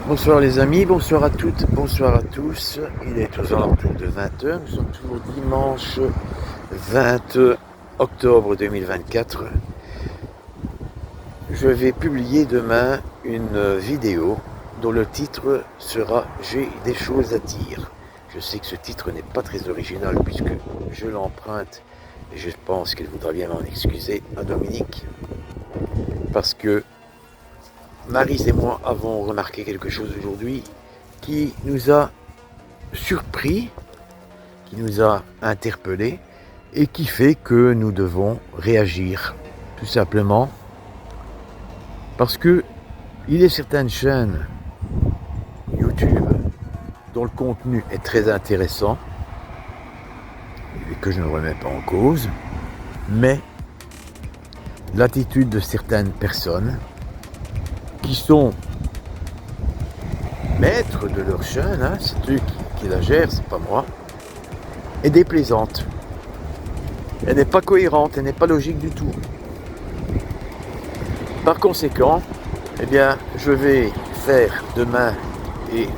Bonsoir les amis, bonsoir à toutes, bonsoir à tous. Il est aux alentours de 20 heures. Nous sommes toujours dimanche 20 octobre 2024. Je vais publier demain une vidéo dont le titre sera J'ai des choses à dire. Je sais que ce titre n'est pas très original puisque je l'emprunte et je pense qu'elle voudra bien m'en excuser à Dominique parce que Maryse et moi avons remarqué quelque chose aujourd'hui qui nous a surpris, qui nous a interpellés et qui fait que nous devons réagir. Tout simplement parce que il y a certaines chaînes YouTube dont le contenu est très intéressant et que je ne remets pas en cause, mais l'attitude de certaines personnes qui sont maîtres de leur chaîne, hein, c'est eux qui la gèrent, c'est pas moi, est déplaisante. Elle n'est pas cohérente, elle n'est pas logique du tout. Par conséquent, eh bien, je vais faire demain et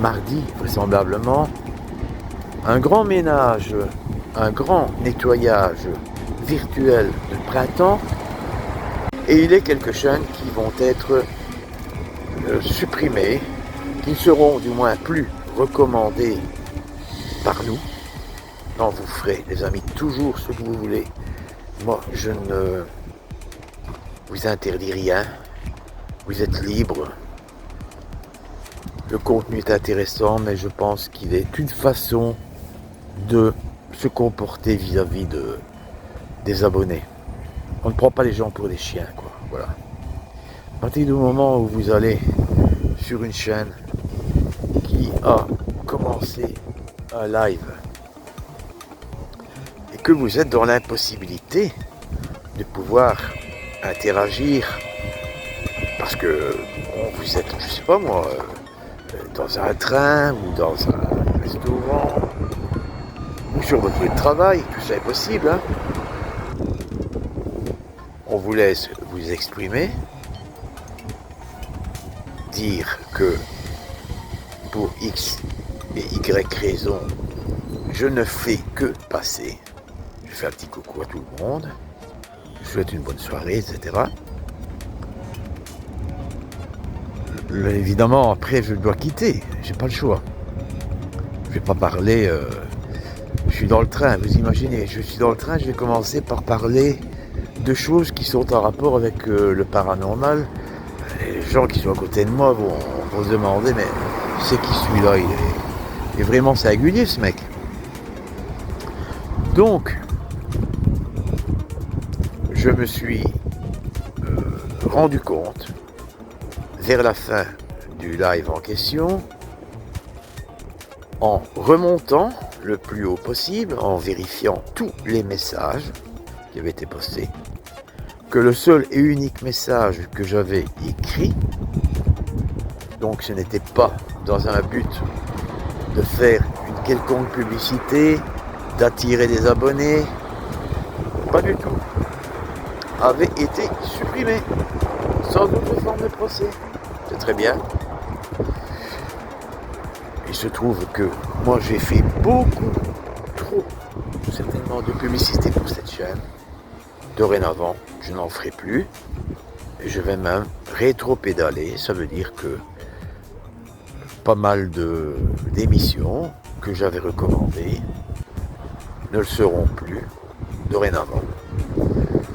mardi, vraisemblablement, un grand ménage, un grand nettoyage virtuel de printemps. Et il y a quelques chaînes qui vont être supprimées, qui ne seront du moins plus recommandées par nous. Non, vous ferez, les amis, toujours ce que vous voulez. Moi, je ne vous interdis rien. Vous êtes libre. Le contenu est intéressant, mais je pense qu'il est une façon de se comporter vis-à-vis des abonnés. On ne prend pas les gens pour des chiens, quoi. Voilà. À partir du moment où vous allez sur une chaîne qui a commencé un live et que vous êtes dans l'impossibilité de pouvoir interagir parce que bon, vous êtes, je sais pas moi, dans un train ou dans un restaurant ou sur votre lieu de travail, tout ça est possible, hein. On vous laisse vous exprimer, dire que pour X et Y raison, je ne fais que passer. Je fais un petit coucou à tout le monde, je souhaite une bonne soirée, etc. Évidemment, après, je dois quitter, j'ai pas le choix. Je vais pas parler, je suis dans le train, vous imaginez, je suis dans le train, je vais commencer par parler de choses qui sont en rapport avec le paranormal. Les gens qui sont à côté de moi vont se demander, mais c'est qui celui-là, il est vraiment singulier ce mec. Donc, je me suis rendu compte, vers la fin du live en question, en remontant le plus haut possible, en vérifiant tous les messages qui avaient été postés, que le seul et unique message que j'avais écrit, donc ce n'était pas dans un but de faire une quelconque publicité, d'attirer des abonnés, pas du tout, avait été supprimé, sans autre forme de procès. C'est très bien. Il se trouve que moi j'ai fait beaucoup trop certainement de publicité pour cette chaîne. Dorénavant, je n'en ferai plus. Et je vais même rétro-pédaler. Ça veut dire que pas mal d'émissions que j'avais recommandées ne le seront plus dorénavant.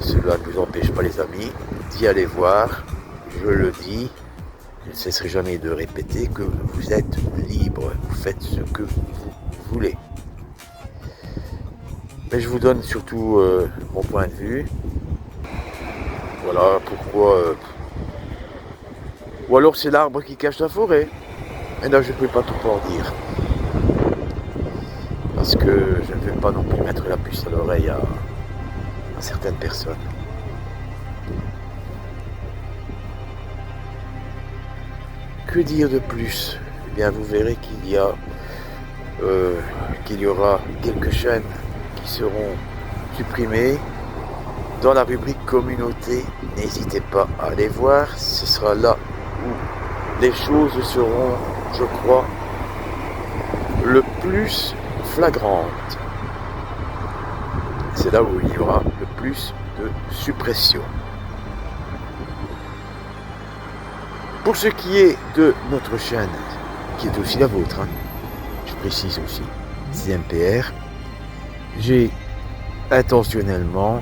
Cela ne vous empêche pas, les amis, d'y aller voir. Je le dis, je ne cesserai jamais de répéter que vous êtes libre. Vous faites ce que vous voulez. Mais je vous donne surtout mon point de vue. Voilà pourquoi. Ou alors c'est l'arbre qui cache la forêt. Et là je ne peux pas tout en dire. Parce que je ne vais pas non plus mettre la puce à l'oreille à certaines personnes. Que dire de plus? Eh bien vous verrez qu'il y aura quelques chaînes qui seront supprimées. Dans la rubrique communauté, n'hésitez pas à aller voir, ce sera là où les choses seront, je crois, le plus flagrantes. C'est là où il y aura le plus de suppression. Pour ce qui est de notre chaîne, qui est aussi la vôtre, je précise aussi, CMPR, j'ai intentionnellement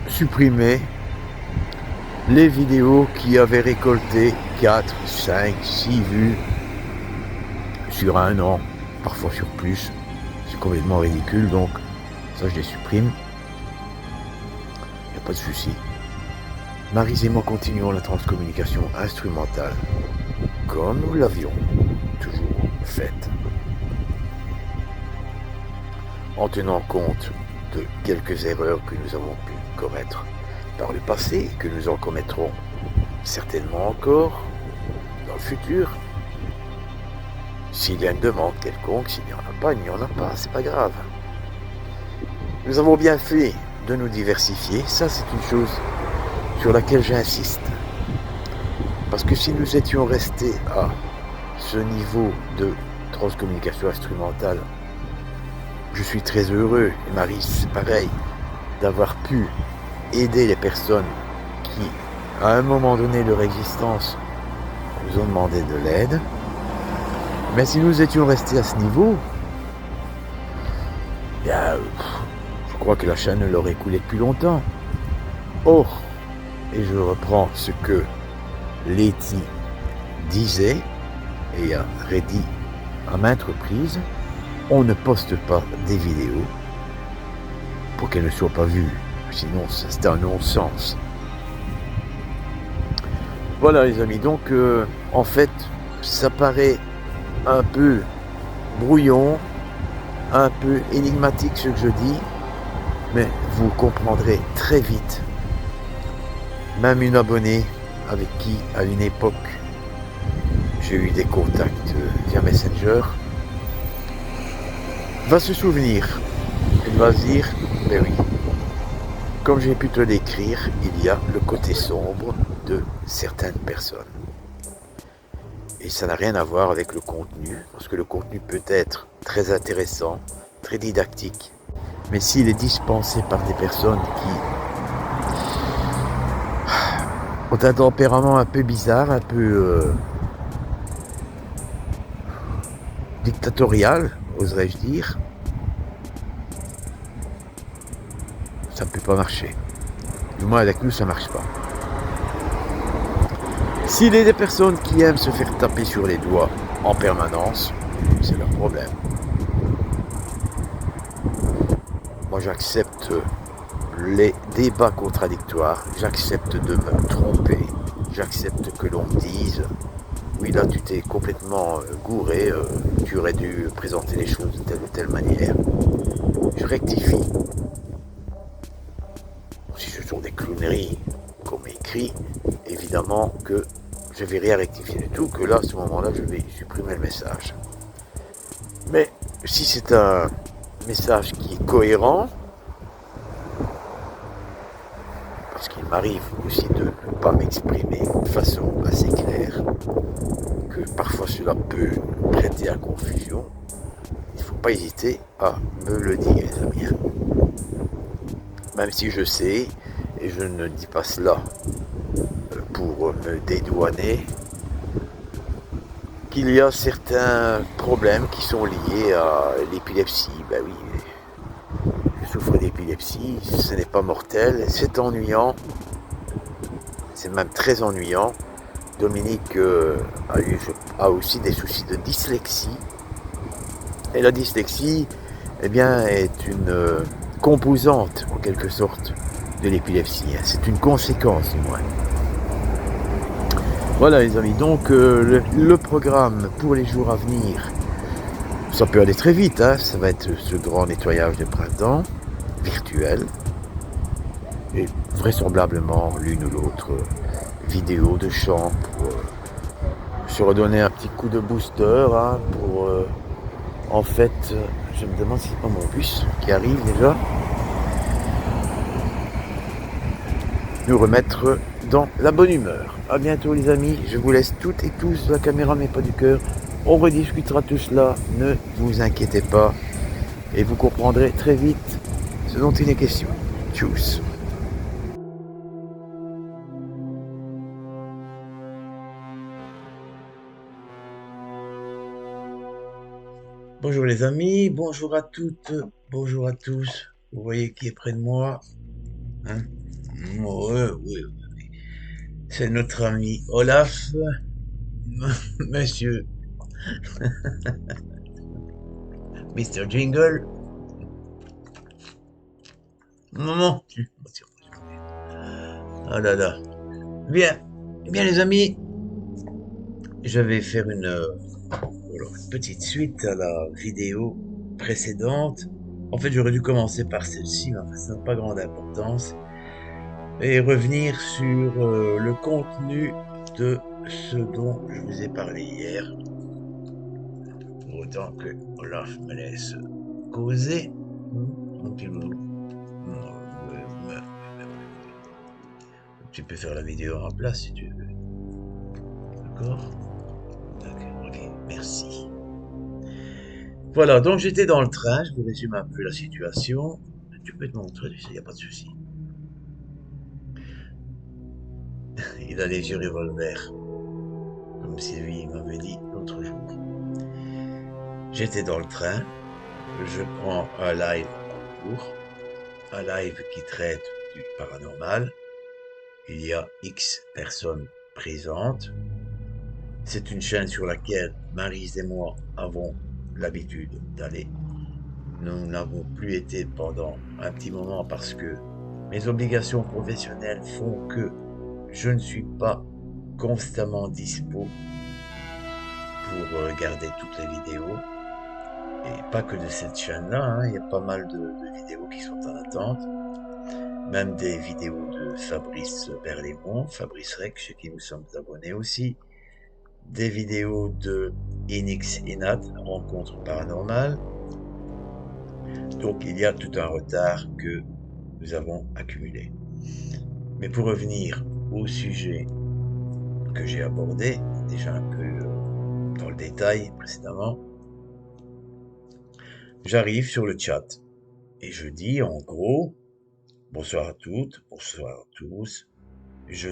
supprimé les vidéos qui avaient récolté 4, 5, 6 vues sur un an, parfois sur plus. C'est complètement ridicule, donc ça je les supprime. Il n'y a pas de souci. Maryse et moi continuons la transcommunication instrumentale comme nous l'avions toujours faite, en tenant compte de quelques erreurs que nous avons pu commettre par le passé et que nous en commettrons certainement encore dans le futur. S'il y a une demande quelconque, s'il n'y en a pas, il n'y en a pas, c'est pas grave. Nous avons bien fait de nous diversifier, ça c'est une chose sur laquelle j'insiste. Parce que si nous étions restés à ce niveau de transcommunication instrumentale, je suis très heureux, et Maryse c'est pareil, d'avoir pu aider les personnes qui, à un moment donné de leur existence, nous ont demandé de l'aide. Mais si nous étions restés à ce niveau, bien, je crois que la chaîne l'aurait coulé depuis longtemps. Or, et je reprends ce que Letty disait et a redit à maintes reprises, on ne poste pas des vidéos pour qu'elles ne soient pas vues. Sinon, c'est un non-sens. Voilà les amis, donc en fait, ça paraît un peu brouillon, un peu énigmatique ce que je dis, mais vous comprendrez très vite. Même une abonnée avec qui, à une époque, j'ai eu des contacts via Messenger, va se souvenir. Elle va se dire, ben oui, comme j'ai pu te l'écrire, il y a le côté sombre de certaines personnes. Et ça n'a rien à voir avec le contenu, parce que le contenu peut être très intéressant, très didactique, mais s'il est dispensé par des personnes qui ont un tempérament un peu bizarre, un peu dictatorial, oserais-je dire, ça ne peut pas marcher. Du moins avec nous, ça ne marche pas. S'il y a des personnes qui aiment se faire taper sur les doigts en permanence, c'est leur problème. Moi, j'accepte les débats contradictoires, j'accepte de me tromper, j'accepte que l'on me dise « Oui, là, tu t'es complètement gouré, tu aurais dû présenter les choses de telle ou telle manière. » Je rectifie. Si ce sont des clowneries qu'on m'écrit, évidemment que je vais rien rectifier du tout, que là, à ce moment-là, je vais supprimer le message. Mais si c'est un message qui est cohérent, parce qu'il m'arrive aussi de ne pas m'exprimer de façon assez claire, que parfois cela peut prêter à confusion, il ne faut pas hésiter à me le dire, les amis. Même si je sais, et je ne dis pas cela pour me dédouaner, qu'il y a certains problèmes qui sont liés à l'épilepsie. Ben oui, je souffre d'épilepsie, ce n'est pas mortel, c'est ennuyant, c'est même très ennuyant. Dominique a aussi des soucis de dyslexie. Et la dyslexie, eh bien, est une composante, en quelque sorte, de l'épilepsie. C'est une conséquence, du moins. Voilà, les amis. Donc, le programme pour les jours à venir, ça peut aller très vite. Ça va être ce grand nettoyage de printemps, virtuel. Et vraisemblablement, l'une ou l'autre vidéo de chant pour se redonner un petit coup de booster, pour en fait, je me demande si c'est pas mon bus qui arrive déjà, nous remettre dans la bonne humeur. À bientôt les amis, je vous laisse toutes et tous, la caméra mais pas du cœur. On rediscutera tout cela, ne vous inquiétez pas. Et vous comprendrez très vite ce dont il est question. Tchuss. Bonjour les amis, bonjour à toutes, bonjour à tous. Vous voyez qui est près de moi, hein? Oui. C'est notre ami Olaf, monsieur Mr. Jingle. Maman. Oh là là. Bien, les amis, je vais faire une petite suite à la vidéo précédente. En fait, j'aurais dû commencer par celle-ci, mais enfin, ça n'a pas grande importance. Et revenir sur le contenu de ce dont je vous ai parlé hier. Autant que Olaf me laisse causer. Un petit peu. Tu peux faire la vidéo en place si tu veux. D'accord? Ok, merci. Voilà, donc j'étais dans le train, je vous résume un peu la situation. Tu peux te montrer, il n'y a pas de souci. Il a les yeux revolver, comme si lui m'avait dit l'autre jour. J'étais dans le train, je prends un live en cours, un live qui traite du paranormal. Il y a X personnes présentes. C'est une chaîne sur laquelle Maryse et moi avons l'habitude d'aller. Nous n'avons plus été pendant un petit moment parce que mes obligations professionnelles font que je ne suis pas constamment dispo pour regarder toutes les vidéos. Et pas que de cette chaîne-là, hein, il y a pas mal de vidéos qui sont en attente. Même des vidéos de Fabrice Berlémont, Fabrice Rec, chez qui nous sommes abonnés aussi. Des vidéos de Inix Inat, Rencontre paranormale. Donc il y a tout un retard que nous avons accumulé. Mais pour revenir au sujet que j'ai abordé, déjà un peu dans le détail précédemment, j'arrive sur le chat et je dis en gros, bonsoir à toutes, bonsoir à tous, je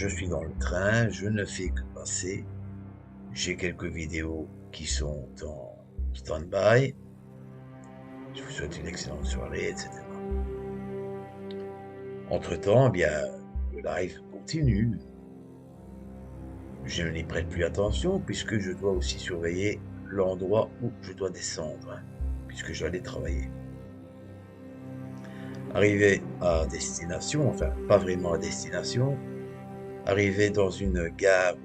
suis dans le train, je ne fais que passer, j'ai quelques vidéos qui sont en stand-by, je vous souhaite une excellente soirée, etc. Entre-temps, eh bien, le live continue. Je n'y prête plus attention puisque je dois aussi surveiller l'endroit où je dois descendre, hein, puisque je dois aller travailler. Arrivé à destination, enfin pas vraiment à destination, arrivé dans une gare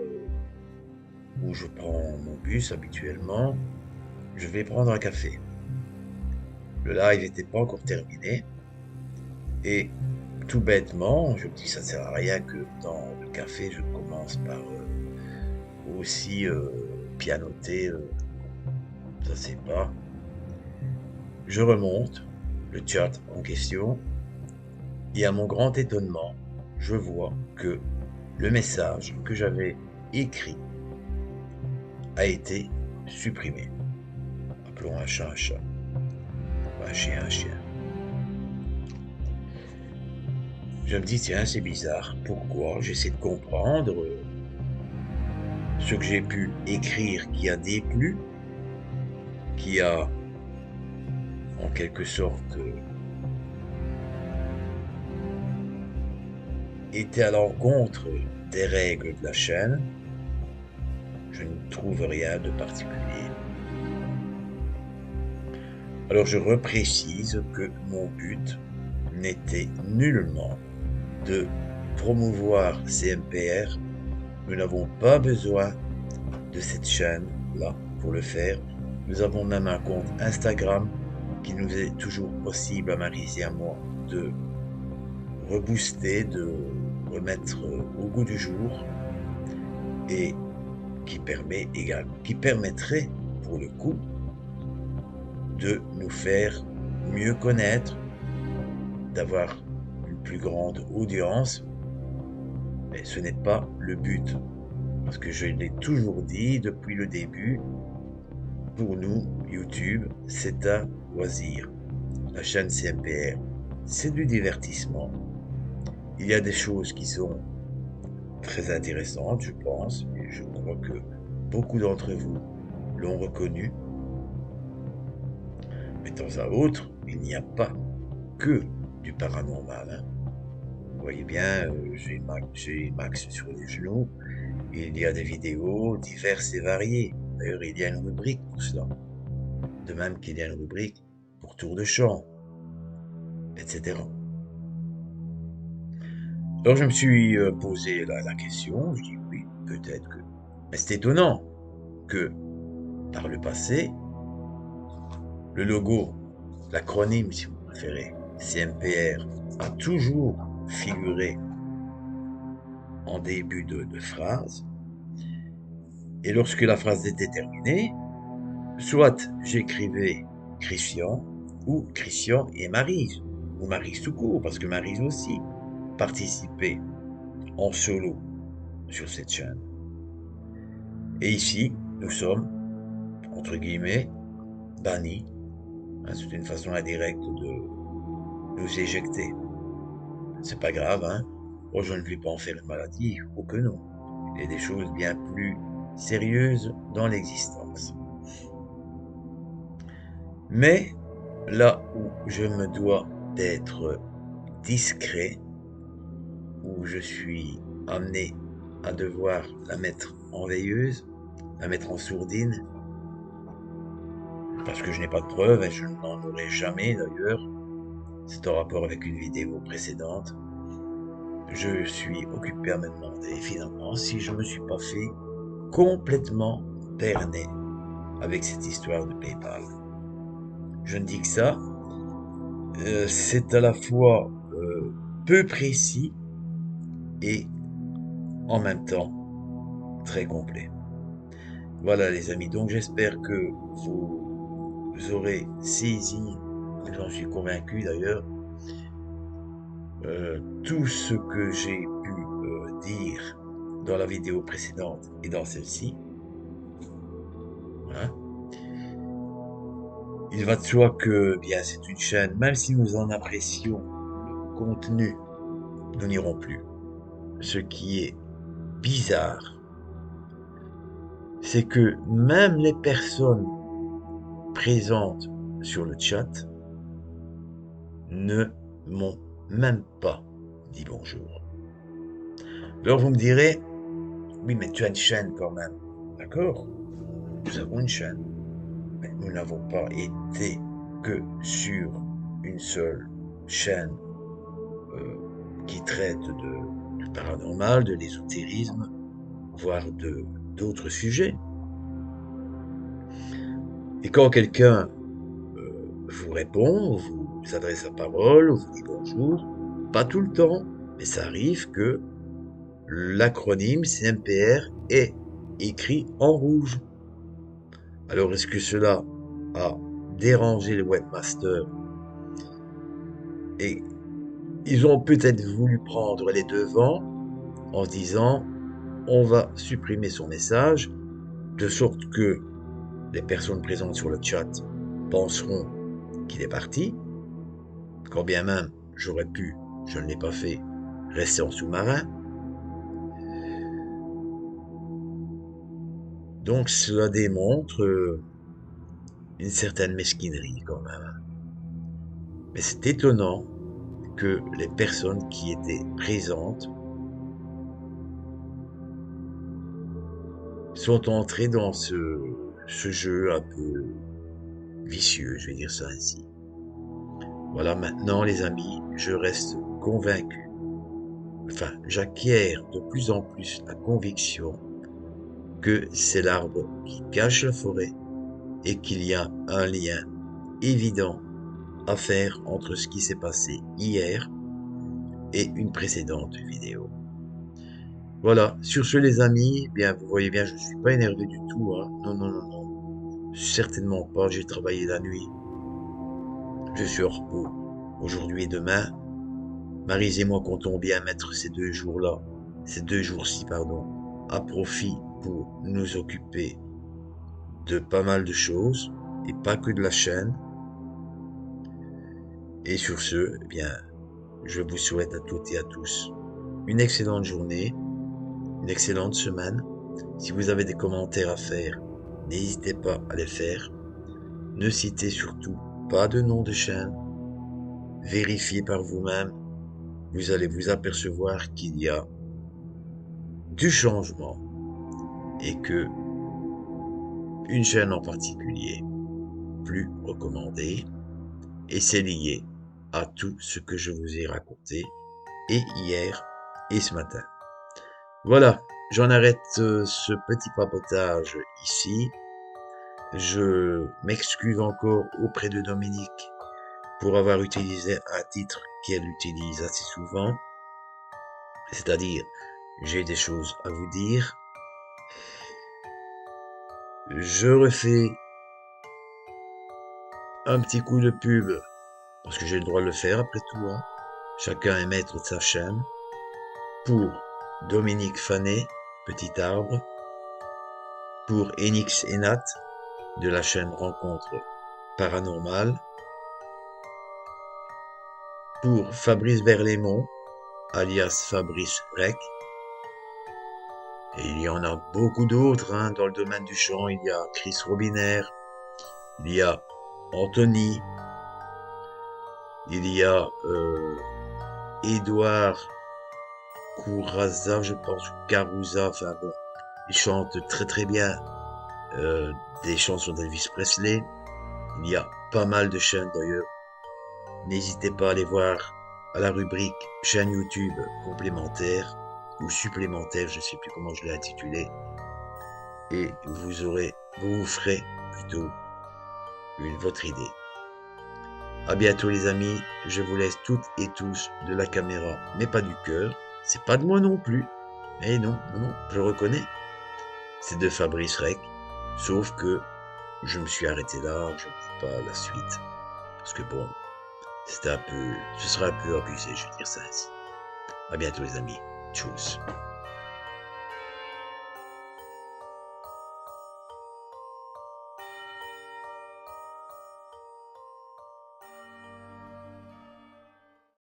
où je prends mon bus habituellement, je vais prendre un café. Le live n'était pas encore terminé et tout bêtement, je me dis ça ne sert à rien que dans le café je commence par aussi pianoter, ça c'est pas. Je remonte le chat en question et à mon grand étonnement, je vois que le message que j'avais écrit a été supprimé. Appelons un chat un chat, un chien un chien. Je me dis tiens c'est bizarre, pourquoi? J'essaie de comprendre ce que j'ai pu écrire qui a déplu, qui a en quelque sorte été à l'encontre des règles de la chaîne. Je ne trouve rien de particulier. Alors je reprécise que mon but n'était nullement de promouvoir CMPR. Nous n'avons pas besoin de cette chaîne-là pour le faire. Nous avons même un compte Instagram qui nous est toujours possible à Maryse et à moi de rebooster, de remettre au goût du jour et qui permettrait pour le coup de nous faire mieux connaître, d'avoir une plus grande audience Mais ce n'est pas le but. Parce que je l'ai toujours dit depuis le début, pour nous, YouTube, c'est un loisir. La chaîne CMPR, c'est du divertissement. Il y a des choses qui sont très intéressantes, je pense, et je crois que beaucoup d'entre vous l'ont reconnu. Mais de temps à autre, il n'y a pas que du paranormal. Hein. Vous voyez bien, j'ai Max sur les genoux. Il y a des vidéos diverses et variées. D'ailleurs, il y a une rubrique pour cela. De même qu'il y a une rubrique pour tour de chant, etc. Alors je me suis posé la question, je dis oui, peut-être que... Mais c'est étonnant que par le passé, le logo, l'acronyme si vous préférez, CMPR, a toujours figuré en début de phrase. Et lorsque la phrase était terminée, soit j'écrivais Christian, ou Christian et Maryse, ou Maryse tout court, parce que Maryse aussi participait en solo sur cette chaîne. Et ici, nous sommes, entre guillemets, bannis. Hein, c'est une façon indirecte de nous éjecter. C'est pas grave, hein. Oh, je ne vais pas en faire une maladie, ou que non. Il y a des choses bien plus sérieuses dans l'existence. Mais là où je me dois d'être discret, où je suis amené à devoir la mettre en veilleuse, la mettre en sourdine, parce que je n'ai pas de preuves et je n'en aurai jamais d'ailleurs, c'est en rapport avec une vidéo précédente. Je suis occupé à me demander finalement si je me suis pas fait complètement berner avec cette histoire de PayPal. Je ne dis que ça, c'est à la fois peu précis et en même temps très complet. Voilà les amis, donc j'espère que vous aurez saisi, j'en suis convaincu d'ailleurs, tout ce que j'ai pu dire dans la vidéo précédente et dans celle-ci. Hein. Il va de soi que bien c'est une chaîne, même si nous en apprécions le contenu, nous n'irons plus. Ce qui est bizarre, c'est que même les personnes présentes sur le chat ne m'ont même pas dit bonjour. Alors vous me direz, oui mais tu as une chaîne quand même, d'accord? Nous avons une chaîne, mais nous n'avons pas été que sur une seule chaîne qui traite du paranormal, de l'ésotérisme, voire d'autres sujets. Et quand quelqu'un vous répond, vous adresse la parole, vous dit bonjour, pas tout le temps, mais ça arrive que l'acronyme CMPR est écrit en rouge. Alors est-ce que cela a dérangé les webmasters? Et ils ont peut-être voulu prendre les devants en se disant on va supprimer son message de sorte que les personnes présentes sur le chat penseront qu'il est parti, quand bien même j'aurais pu, je ne l'ai pas fait, rester en sous-marin. Donc cela démontre une certaine mesquinerie quand même. Mais c'est étonnant que les personnes qui étaient présentes sont entrées dans ce jeu un peu vicieux, je vais dire ça ainsi. Voilà, maintenant les amis, je reste convaincu, enfin j'acquiers de plus en plus la conviction que c'est l'arbre qui cache la forêt et qu'il y a un lien évident à faire entre ce qui s'est passé hier et une précédente vidéo. Voilà, sur ce les amis, bien vous voyez bien, je ne suis pas énervé du tout, hein. Non, non, non, non, certainement pas, j'ai travaillé la nuit, je suis au repos, aujourd'hui et demain. Maryse et moi comptons bien mettre ces 2 jours-là ces 2 jours-ci, pardon, à profit pour nous occuper de pas mal de choses et pas que de la chaîne. Et sur ce, eh bien, je vous souhaite à toutes et à tous une excellente journée, une excellente semaine. Si vous avez des commentaires à faire, n'hésitez pas à les faire. Ne citez surtout pas de nom de chaîne. Vérifiez par vous-même. Vous allez vous apercevoir qu'il y a du changement et que une chaîne en particulier plus recommandée, et c'est lié à tout ce que je vous ai raconté et hier et ce matin. Voilà, j'en arrête ce petit papotage ici. Je m'excuse encore auprès de Dominique pour avoir utilisé un titre qu'elle utilise assez souvent, c'est-à-dire j'ai des choses à vous dire. Je refais un petit coup de pub parce que j'ai le droit de le faire après tout, hein. Chacun est maître de sa chaîne. Pour Dominique Fanet, Petit Arbre, pour Enix Enat de la chaîne Rencontre Paranormale, pour Fabrice Berlaymont, alias Fabrice Rec, et il y en a beaucoup d'autres hein, dans le domaine du chant. Il y a Chris Robiner, il y a Anthony, il y a Edouard Couraza, je pense, ou Caruza, enfin bon, il chante très très bien des chansons d'Elvis Presley. Il y a pas mal de chaînes d'ailleurs. N'hésitez pas à aller voir à la rubrique chaîne YouTube complémentaire ou supplémentaire, je ne sais plus comment je l'ai intitulé, et vous ferez plutôt votre idée. À bientôt les amis, je vous laisse toutes et tous de la caméra, mais pas du cœur. C'est pas de moi non plus. Eh non, non, je reconnais. C'est de Fabrice Rec, sauf que je me suis arrêté là, je ne dis pas la suite. Parce que bon, ce serait un peu abusé, je vais dire ça ainsi. À bientôt les amis. Tchuss.